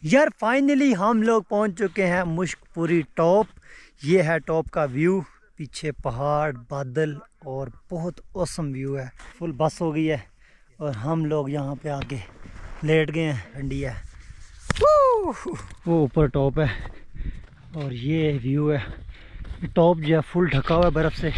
यार फाइनली हम लोग पहुंच चुके हैं मुश्कपुरी टॉप। ये है टॉप का व्यू, पीछे पहाड़, बादल और बहुत औसम व्यू है। फुल बस हो गई है और हम लोग यहाँ पे आके लेट गए हैं। ठंडी है, वो ऊपर टॉप है और ये व्यू है। टॉप जो है फुल ढका हुआ है बर्फ़ से।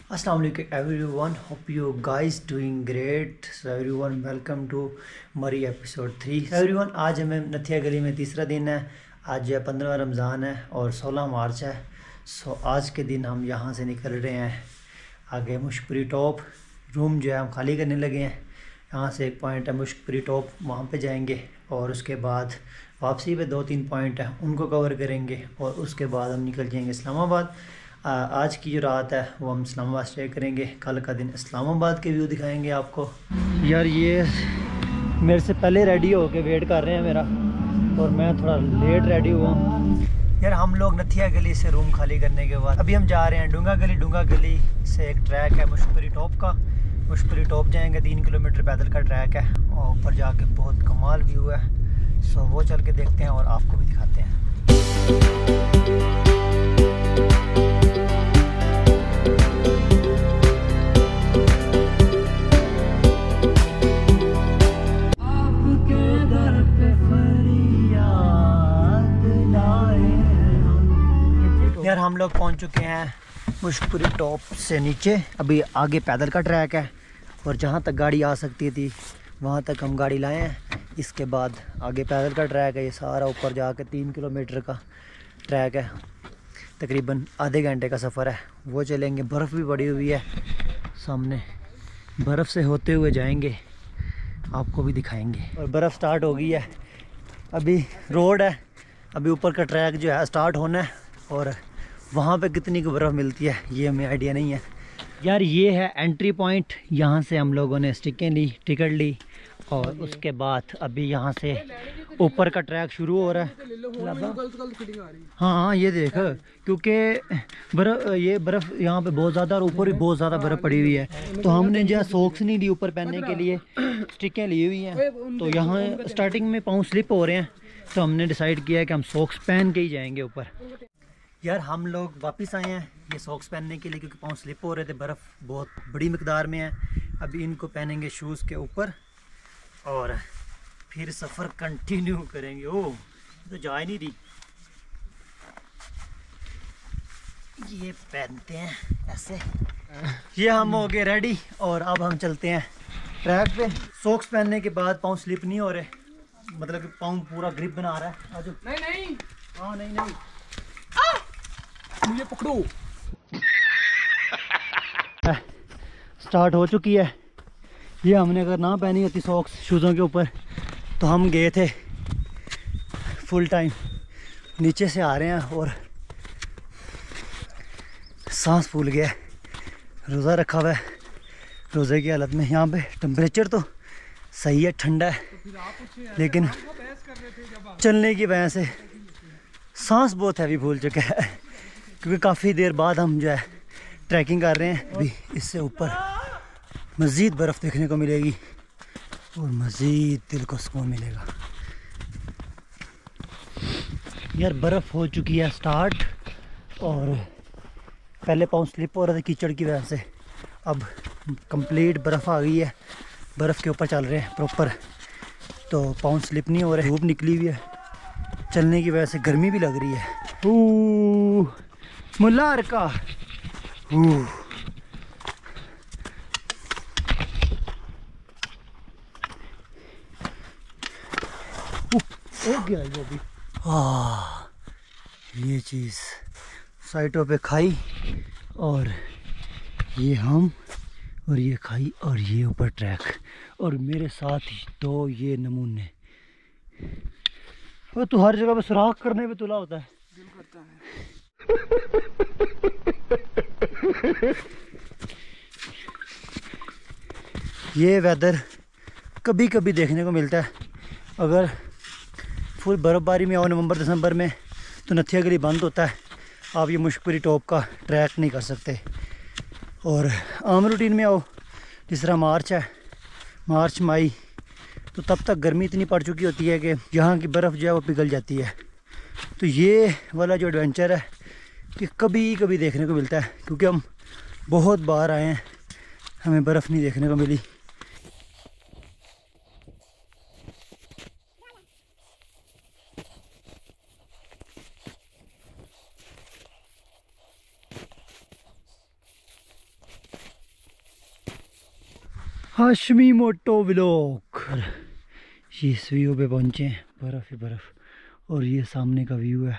अस्सलाम वालेकुम everyone, hope you guys doing great. So everyone welcome to Murree episode 3। Everyone आज हमें नथिया गली में तीसरा दिन है। आज 15वां रमज़ान है और 16 मार्च है। सो आज के दिन हम यहाँ से निकल रहे हैं आगे मुश्कपुरी टॉप। रूम जो है हम खाली करने लगे हैं। यहाँ से एक पॉइंट है मुश्कपुरी टॉप, वहाँ पे जाएंगे और उसके बाद वापसी पे 2-3 पॉइंट है, उनको कवर करेंगे और उसके बाद हम निकल जाएंगे इस्लामाबाद। आज की जो रात है वो हम इस्लामाबाद स्टे करेंगे। कल का दिन इस्लामाबाद के व्यू दिखाएंगे आपको। यार ये मेरे से पहले रेडी हो के वेट कर रहे हैं मेरा, और मैं थोड़ा लेट रेडी हुआ। यार हम लोग नथिया गली से रूम खाली करने के बाद अभी हम जा रहे हैं डूंगा गली। डूंगा गली से एक ट्रैक है मुश्कपुरी टॉप का। मुश्कपुरी टॉप जाएंगे, 3 किलोमीटर पैदल का ट्रैक है और ऊपर जाके बहुत कमाल व्यू है। सो वो चल के देखते हैं और आपको भी दिखाते हैं। यार हम लोग पहुंच चुके हैं मुश्कपुरी टॉप से नीचे। अभी आगे पैदल का ट्रैक है और जहां तक गाड़ी आ सकती थी वहां तक हम गाड़ी लाए हैं। इसके बाद आगे पैदल का ट्रैक है। ये सारा ऊपर जाके 3 किलोमीटर का ट्रैक है, तकरीबन आधे घंटे का सफ़र है। वो चलेंगे। बर्फ़ भी पड़ी हुई है सामने, बर्फ़ से होते हुए जाएंगे, आपको भी दिखाएंगे। और बर्फ़ स्टार्ट हो गई है, अभी रोड है, अभी ऊपर का ट्रैक जो है स्टार्ट होना है और वहाँ पे कितनी की बर्फ़ मिलती है ये हमें आइडिया नहीं है। यार ये है एंट्री पॉइंट, यहाँ से हम लोगों ने स्टिकें ली, टिकट ली और उसके बाद अभी यहाँ से ऊपर का ट्रैक शुरू हो रहा है। हाँ ये देख, क्योंकि ये बर्फ़ यहाँ पे बहुत ज़्यादा और ऊपर भी बहुत ज़्यादा बर्फ़ पड़ी हुई है। तो हमने जो है सॉक्स नहीं ली ऊपर पहनने के लिए, स्टिकें ली हुई हैं। तो यहाँ स्टार्टिंग में पाँव स्लिप हो रहे हैं तो हमने डिसाइड किया है कि हम सॉक्स पहन के ही जाएंगे ऊपर। यार हम लोग वापस आए हैं ये सॉक्स पहनने के लिए, क्योंकि पाँव स्लिप हो रहे थे, बर्फ़ बहुत बड़ी मिकदार में है। अभी इनको पहनेंगे शूज़ के ऊपर और फिर सफ़र कंटिन्यू करेंगे। ओह तो जा ही नहीं रही, ये पहनते हैं ऐसे। ये हम हो गए रेडी और अब हम चलते हैं ट्रैक पे। सॉक्स पहनने के बाद पाँव स्लिप नहीं हो रहे, मतलब कि पाँव पूरा ग्रिप बना रहा है। आज नहीं, हाँ नहीं मुझे पकड़ो। स्टार्ट हो चुकी है। ये हमने अगर ना पहनी होती सॉक्स शूज़ों के ऊपर तो हम गए थे फुल टाइम। नीचे से आ रहे हैं और सांस फूल गया। रोज़ा रखा हुआ है, रोज़े की हालत में। यहाँ पे टेम्परेचर तो सही है, ठंडा है, लेकिन चलने की वजह से सांस बहुत हैवी फूल चुका है, क्योंकि काफ़ी देर बाद हम जो है ट्रैकिंग कर रहे हैं। अभी इससे ऊपर मज़ीद बर्फ़ देखने को मिलेगी और मज़ीद दिल को सुकून मिलेगा। यार बर्फ़ हो चुकी है स्टार्ट और पहले पाँव स्लिप हो रहे थे कीचड़ की वजह से, अब कंप्लीट बर्फ़ आ गई है। बर्फ़ के ऊपर चल रहे हैं प्रॉपर, तो पाँव स्लिप नहीं हो रहे। धूप निकली हुई है, चलने की वजह से गर्मी भी लग रही है। मुल्ला का हो गया ये भी। ये चीज़ साइटों पे खाई और ये हम और ये खाई और ये ऊपर ट्रैक और मेरे साथ ही 2 ये नमूने। वो तो हर जगह पे सुराख करने पे तुला होता है। दिल करता है। ये वेदर कभी कभी देखने को मिलता है। अगर फुल बर्फ़बारी में आओ नवंबर दिसंबर में तो नथिया गली बंद होता है, आप ये मुश्कपुरी टॉप का ट्रैक नहीं कर सकते। और आम रूटीन में आओ, जिस तरह मार्च है, मार्च मई तो तब तक गर्मी इतनी पड़ चुकी होती है कि यहाँ की बर्फ़ जो है वो पिघल जाती है। तो ये वाला जो एडवेंचर है कि कभी कभी देखने को मिलता है, क्योंकि हम बहुत बार आए हैं, हमें बर्फ़ नहीं देखने को मिली। Hashmi moto vlog. ये इस व्यू पे पहुंचे हैं, बर्फ़ ही बर्फ़, और ये सामने का व्यू है।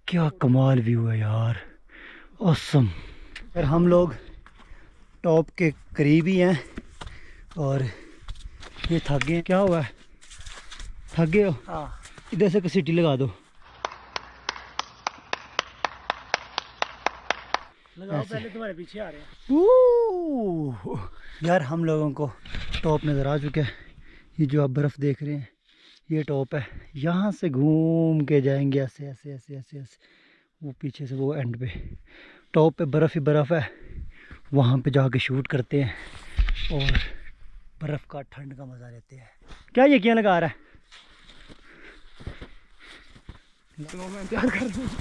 क्या कमाल व्यू है यार, ऑसम। फिर हम लोग टॉप के करीब ही हैं और ये थक गए। क्या हुआ है, थक गए हो? हाँ। इधर से सीटी लगा दो। लगाओ, पहले तुम्हारे पीछे आ रहे हैं। यार हम लोगों को टॉप नज़र आ चुका है। ये जो आप बर्फ़ देख रहे हैं ये टॉप है। यहाँ से घूम के जाएंगे ऐसे ऐसे ऐसे ऐसे ऐसे, वो पीछे से वो एंड पे टॉप पे बर्फ़ ही बर्फ़ है। वहाँ पे जाके शूट करते हैं और बर्फ़ का ठंड का मज़ा लेते हैं। क्या ये क्या लगा रहा है?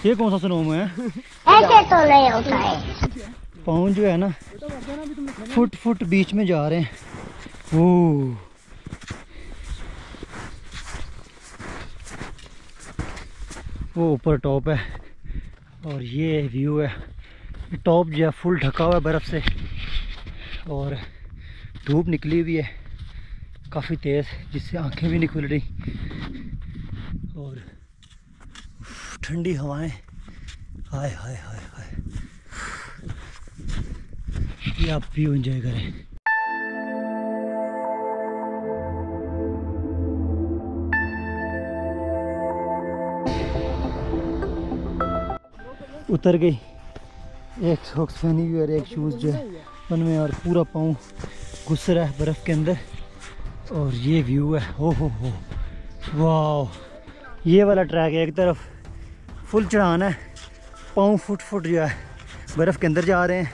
ये कौन सा स्नोमैन है? ऐसे तो नहीं होता है। पाँव जो है ना फुट फुट बीच में जा रहे हैं। ओह, वो ऊपर टॉप है और ये व्यू है। टॉप जो है फुल ढका हुआ है बर्फ़ से और धूप निकली हुई है काफ़ी तेज़, जिससे आंखें भी नहीं खुल रही और ठंडी हवाएं। हाय हाय हाय हाय, ये आप भी एंजॉय करें। उतर गई, एक सॉक्स पहनी हुई और एक शूज़ जो है उनमें, और पूरा पाँव घुस रहा है बर्फ़ के अंदर। और ये व्यू है, हो वाह। ये वाला ट्रैक है, एक तरफ फुल चढ़ान है, पाँव फुट फुट जो है बर्फ़ के अंदर जा रहे हैं,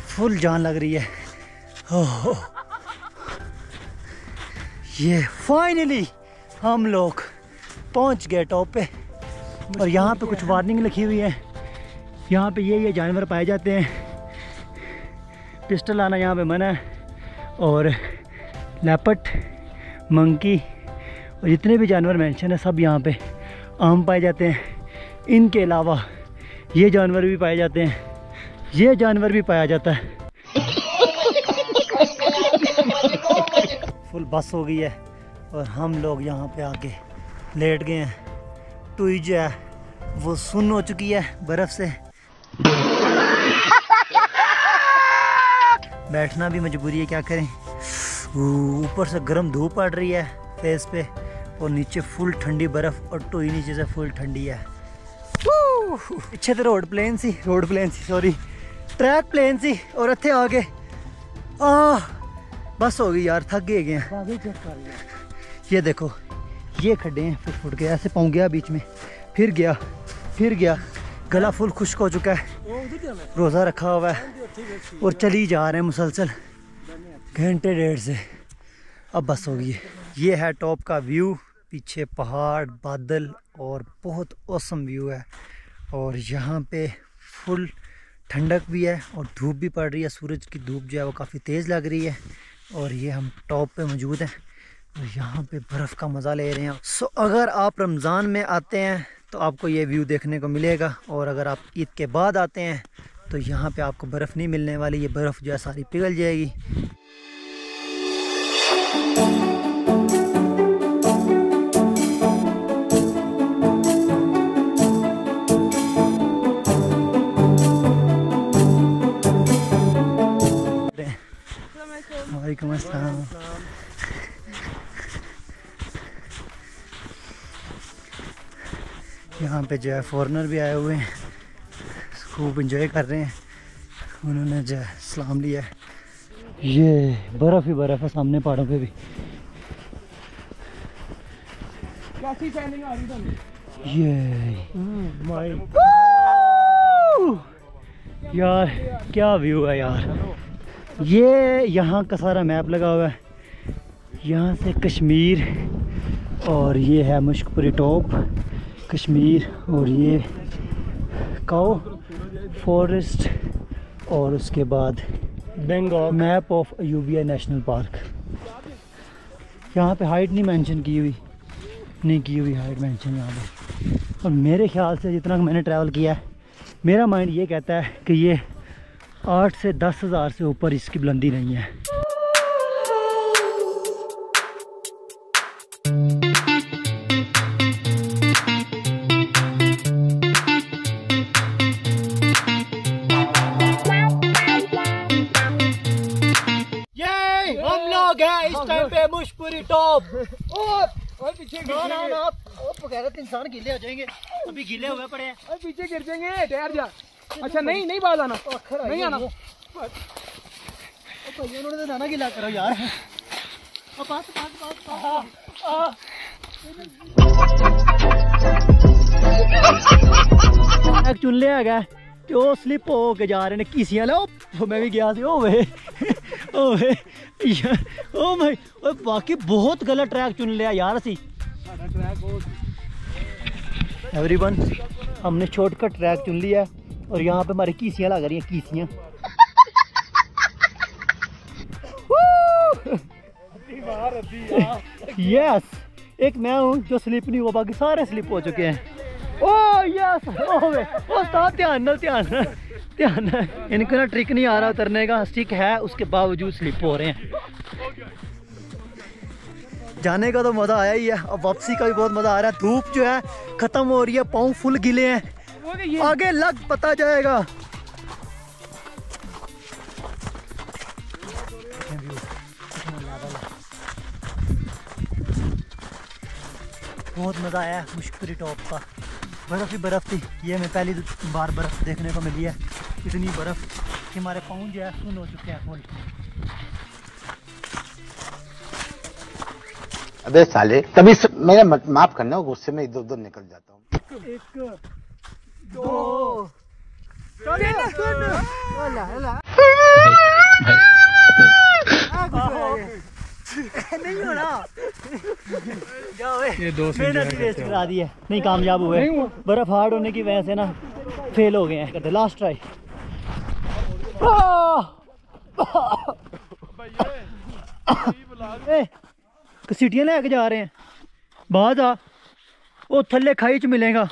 फुल जान लग रही है। ओह, ये फाइनली हम लोग पहुंच गए टॉप पे। और यहाँ पे कुछ वार्निंग लिखी हुई है, यहाँ पे ये जानवर पाए जाते हैं। पिस्टल लाना यहाँ पे मना है, और लेपर्ड, मंकी और जितने भी जानवर मेंशन है सब यहाँ पे आम पाए जाते हैं। इनके अलावा ये जानवर भी पाए जाते हैं, ये जानवर भी पाया जाता है। फुल बस हो गई है और हम लोग यहाँ पे आके लेट गए हैं। टुई जो है वो सुन्न हो चुकी है बर्फ़ से, बैठना भी मजबूरी है, क्या करें। ऊपर से गर्म धूप पड़ रही है फेस पे और नीचे फुल ठंडी बर्फ़, और टुई नीचे से फुल ठंडी है। पीछे तो रोड प्लेन सी सॉरी ट्रैक प्लेन सी, और इत्थे आगे बस हो गई यार, थक गए हैं। ये देखो ये खड्डे हैं फुट फुट के, ऐसे पाँव गया बीच में, फिर गया, गला फुल खुश्क हो चुका है, रोज़ा रखा हुआ है और चली जा रहे हैं मुसलसल घंटे डेढ़ से। अब बस हो गई है। ये है टॉप का व्यू, पीछे पहाड़, बादल और बहुत औसम व्यू है। और यहाँ पे फुल ठंडक भी है और धूप भी पड़ रही है, सूरज की धूप जो है वो काफ़ी तेज़ लग रही है। और ये हम टॉप पे मौजूद हैं और यहाँ पे बर्फ़ का मज़ा ले रहे हैं। सो अगर आप रमज़ान में आते हैं तो आपको ये व्यू देखने को मिलेगा, और अगर आप ईद के बाद आते हैं तो यहाँ पे आपको बर्फ़ नहीं मिलने वाली, ये बर्फ़ जो है सारी पिघल जाएगी। वालेकुम अस्सलाम। यहाँ पे जो है फॉरेनर भी आए हुए हैं, खूब इंजॉय कर रहे हैं। उन्होंने जो है सलाम लिया है। ये बर्फ़ ही बर्फ़ है सामने पहाड़ों पे भी। ये यार क्या व्यू है यार। ये यहाँ का सारा मैप लगा हुआ है, यहाँ से कश्मीर और ये है मुश्कपुरी टॉप कश्मीर, और ये काओ फॉरेस्ट, और उसके बाद बेंगॉक map of Ayubia national park. यहाँ पे हाइट नहीं मेंशन की हुई, हाइट मेंशन यहाँ पे। और मेरे ख्याल से जितना मैंने ट्रैवल किया है, मेरा माइंड ये कहता है कि ये 8 से 10 हज़ार से ऊपर इसकी बुलंदी नहीं है। हम लोग हैं इस टाइम पे मुश्कपुरी टॉप। और पीछे आप इंसान गीले हो जाएंगे, अभी गीले हुए पड़े हैं। और पीछे गिर जाएंगे, ठहर जा। अच्छा नहीं बाज आना, नहीं आना उन्होंने तो नाना गीला करो यार। एक चुन लिया है तो स्लिप हो के जा रहे ने किसियां लो, मैं भी गया थी। ओ भाई बाकी बहुत गलत ट्रैक चुन लिया यार असी। एवरीवन हमने शॉर्टकट ट्रैक चुन लिया और यहाँ पे हमारी कीसियां लग रही हैं, कीसियां। यस, एक मैं हूँ जो स्लिप नहीं हुआ, बाकी सारे स्लिप हो चुके हैं। ओह यस, ध्यान इनको ना ट्रिक नहीं आ रहा उतरने का, स्टिक है उसके बावजूद स्लिप हो रहे हैं। जाने का तो मज़ा आया ही है, अब वापसी का भी बहुत मज़ा आ रहा है। धूप जो है ख़त्म हो रही है, पाँव फुल गिले हैं, आगे लग पता जाएगा। बहुत मज़ा आया मुश्कपुरी टॉप का। बर्फ़ ही बर्फ़ थी, ये हमें पहली बार बर्फ़ देखने को मिली है। इतनी बर्फ़ कि हमारे पाँव जो है सुन हो चुके हैं फुल। अबे साले, तभी मेरा माफ करना, गुस्से में इधर उधर निकल जाता हूँ। 1 2 नहीं हो रहा ये 2 वेस्ट करा दी है, नहीं कामयाब हुए। बर्फ हार्ड होने की वजह से ना फेल हो गए हैं। कहते लास्ट ट्राई। सीटियां लेके जा रहे हैं, बाहर आ, वो थल्ले खाई च मिलेगा।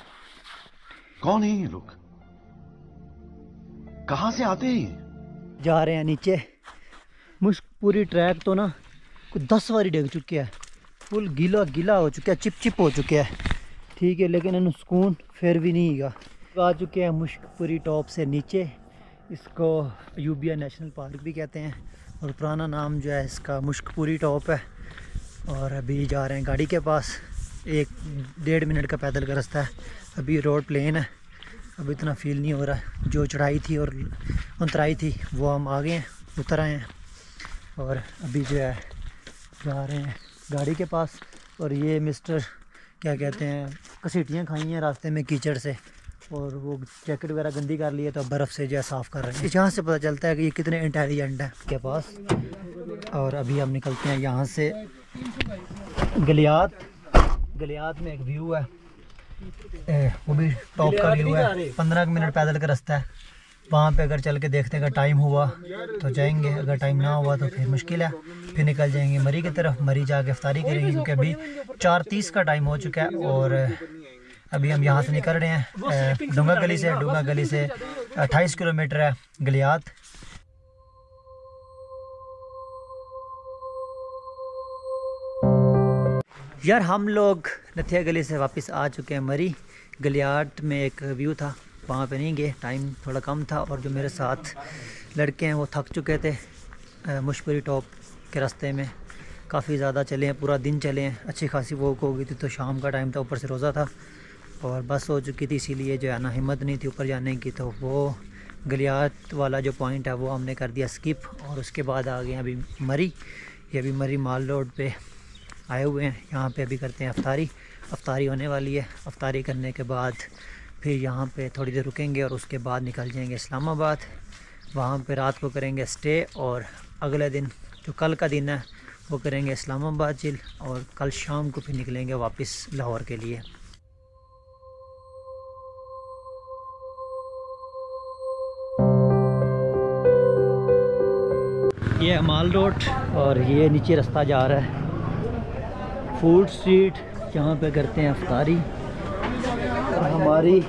कौन है ये लोग, कहाँ से आते हैं? जा रहे हैं नीचे। मुश्कपुरी ट्रैक तो ना कुछ 10 बारी डिग चुके हैं, फुल गीला हो चुका है, चिप हो चुके हैं। ठीक है, लेकिन इन सुकून फिर भी नहीं गा। आ चुके हैं मुश्कपुरी टॉप से नीचे। इसको अयूबिया नेशनल पार्क भी कहते हैं और पुराना नाम जो है इसका मुश्कपुरी टॉप है। और अभी जा रहे हैं गाड़ी के पास, 1-1.5 मिनट का पैदल का रास्ता है। अभी रोड प्लेन है, अभी इतना फील नहीं हो रहा। जो चढ़ाई थी और उतराई थी वो हम आ गए हैं, उतर आए हैं। और अभी जो है जा रहे हैं गाड़ी के पास। और ये मिस्टर क्या कहते हैं, कसीटियाँ खाई हैं रास्ते में कीचड़ से, और वो जैकेट वगैरह गंदी कर ली है तो बर्फ़ से जो है साफ़ कर रहे हैं। यहाँ से पता चलता है कि ये कितने इंटेलिजेंट है के पास। और अभी हम निकलते हैं यहाँ से गलियात में एक व्यू है, वो भी टॉप का व्यू है। 15 मिनट पैदल का रास्ता है। वहाँ पे अगर चल के देखने का टाइम हुआ तो जाएंगे, अगर टाइम ना हुआ तो फिर मुश्किल है। फिर निकल जाएंगे मरी की तरफ, मरी जाके इफ्तारी करेंगे, क्योंकि अभी 4:30 का टाइम हो चुका है। और अभी हम यहाँ से निकल रहे हैं डूंगा गली से 28 किलोमीटर है गलियात। यार हम लोग नथिया गली से वापस आ चुके हैं मरी। गलियात में एक व्यू था, वहाँ पे नहीं गए, टाइम थोड़ा कम था। और जो मेरे साथ लड़के हैं वो थक चुके थे मुश्कपुरी टॉप के रास्ते में, काफ़ी ज़्यादा चले हैं, पूरा दिन चले हैं, अच्छी खासी वॉक हो गई थी। तो शाम का टाइम था, ऊपर से रोज़ा था और बस हो चुकी थी, इसीलिए जो है ना हिम्मत नहीं थी ऊपर जाने की। तो वो गलियात वाला जो पॉइंट है वो हमने कर दिया स्किप। और उसके बाद आ गए अभी मरी। ये अभी मरी माल रोड पे आए हुए हैं। यहाँ पे अभी करते हैं अफ्तारी होने वाली है। अफ्तारी करने के बाद फिर यहाँ पे थोड़ी देर रुकेंगे और उसके बाद निकल जाएंगे इस्लामाबाद। वहाँ पे रात को करेंगे स्टे और अगले दिन जो कल का दिन है वो करेंगे इस्लामाबाद चिल, और कल शाम को फिर निकलेंगे वापस लाहौर के लिए। ये है माल रोड और ये नीचे रास्ता जा रहा है फूड स्ट्रीट, जहाँ पे करते हैं अफ्तारी। और हमारी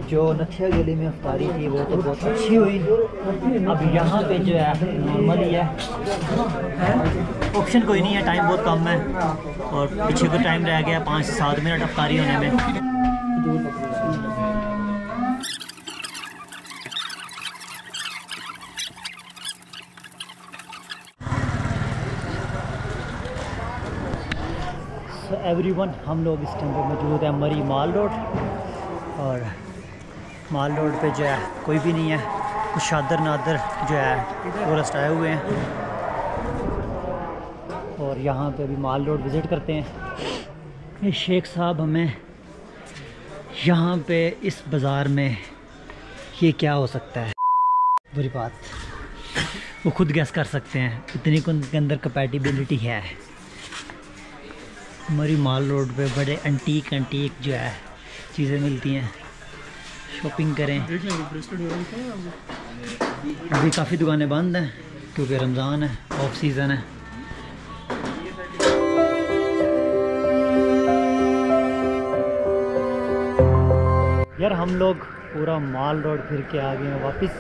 जो नथिया गली में अफ्तारी थी वो तो बहुत अच्छी हुई। अब यहाँ पे जो है नॉर्मल ही है, ऑप्शन कोई नहीं है, टाइम बहुत कम है और पीछे को टाइम रह गया 5 से 7 मिनट अफ्तारी होने में। एवरीवन, हम लोग इस टाइम पे मौजूद है मरी माल रोड, और माल रोड पे जो है कोई भी नहीं है, कुछ शादर नादर जो है टूरिस्ट आए हुए हैं और यहाँ पे अभी माल रोड विज़िट करते हैं। ये शेख साहब हमें यहाँ पे इस बाज़ार में ये क्या हो सकता है, बुरी बात वो खुद गैस कर सकते हैं, इतनी उनके अंदर कैपेबिलिटी है। मरी माल रोड पे बड़े एंटीक जो है चीज़ें मिलती हैं, शॉपिंग करें। अभी काफ़ी दुकानें बंद हैं क्योंकि रमज़ान है, ऑफ सीज़न है। यार हम लोग पूरा माल रोड फिर के आ गए हैं वापस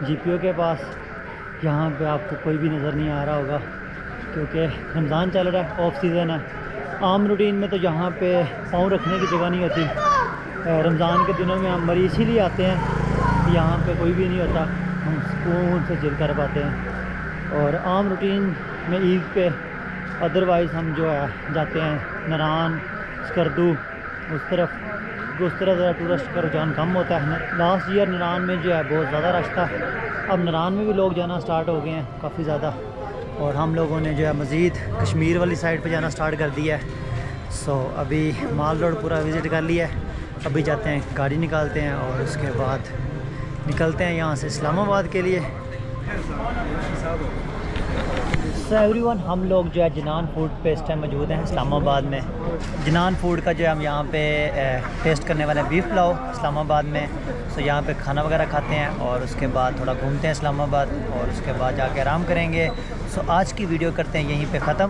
GPO के पास। यहाँ पे आपको कोई भी नज़र नहीं आ रहा होगा क्योंकि रमज़ान चल रहा है, ऑफ सीज़न है। आम रूटीन में तो यहाँ पे पाँव रखने की जगह नहीं होती, रमज़ान के दिनों में हम मरी इसीलिए आते हैं कि यहाँ पे कोई भी नहीं होता, हम सुकून से चिल कर पाते हैं। और आम रूटीन में ईद पे अदरवाइज़ हम जो है जाते हैं नरान, स्कर्दू, उस तरफ ज़रा टूरिस्ट का रुझान कम होता है। लास्ट ईयर नरान में जो है बहुत ज़्यादा रश था, अब नरान में भी लोग जाना स्टार्ट हो गए हैं काफ़ी ज़्यादा, और हम लोगों ने जो है मज़ीद कश्मीर वाली साइड पे जाना स्टार्ट कर दिया है। सो अभी माल रोड पूरा विज़िट कर लिया है, अभी जाते हैं गाड़ी निकालते हैं और उसके बाद निकलते हैं यहाँ से इस्लामाबाद के लिए। सो एवरीवन, हम लोग जो है जनान फूड पे इस टाइम मौजूद हैं इस्लामाबाद में। जनान फूड का जो है हम यहाँ पे टेस्ट करने वाले हैं बीफ पुलाव इस्लामाबाद में। सो यहाँ पे खाना वगैरह खाते हैं और उसके बाद थोड़ा घूमते हैं इस्लामाबाद और उसके बाद जाके आराम करेंगे। सो आज की वीडियो करते हैं यहीं पे ख़त्म।